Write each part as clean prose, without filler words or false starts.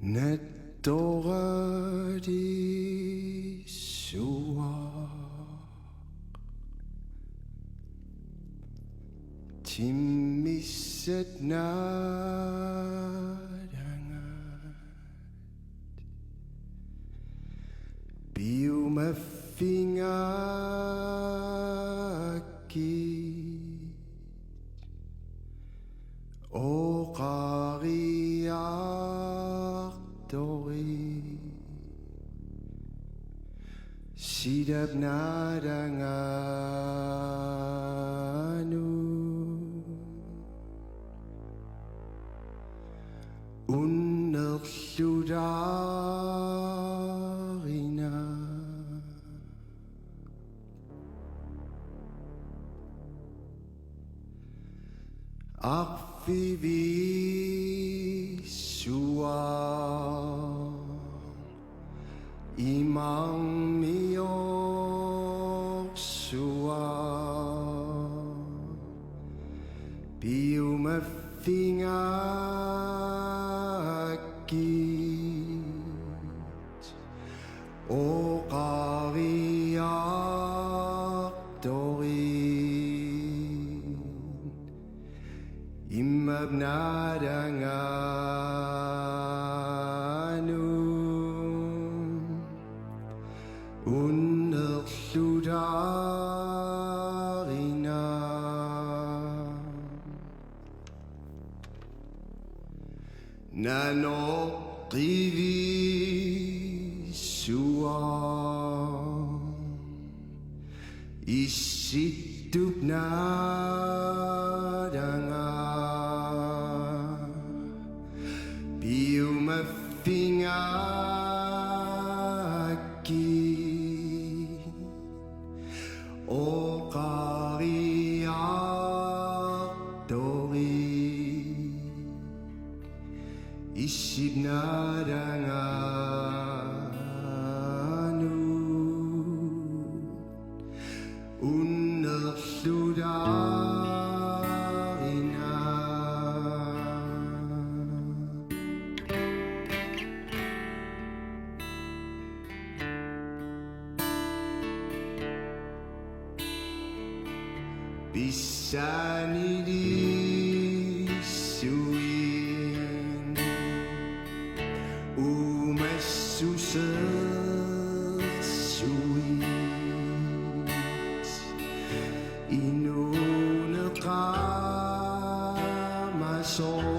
Nettorer de sure Timmisset nadangat Biumafingakit O qariaq tori Sidap nadanganu Unnerludarina Akvivi sua Imang miok sua Biumafingakit O qariaq dorin Imab nadanganu Unnerludarina Nanoqivi sua Isittup nadanga Biumafingakit O qariaq dorin Isib nadanganu Unnerludarina Bisani di suin Umassusat suit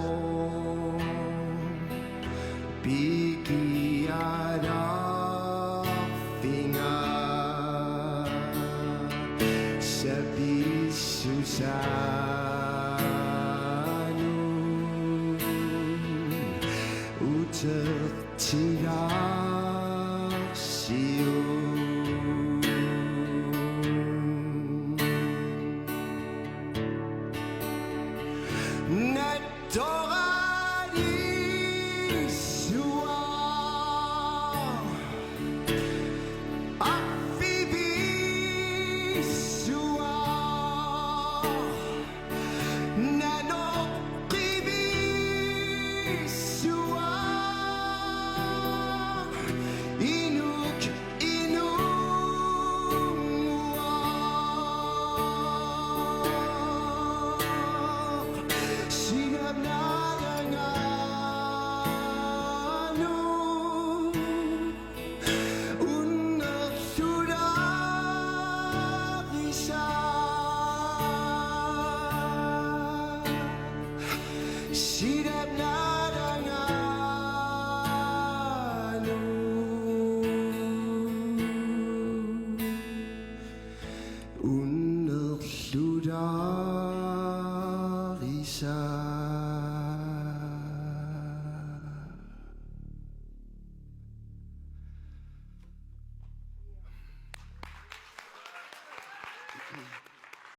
Inunaqamason Bikiada finga Sabisusanu Utertidak siun Nettoradi sua Akvivi sua Nanoqivi sua Inuk Sinab nadanganu Unnerludarisa Sinab nadanganu Unnerludarisa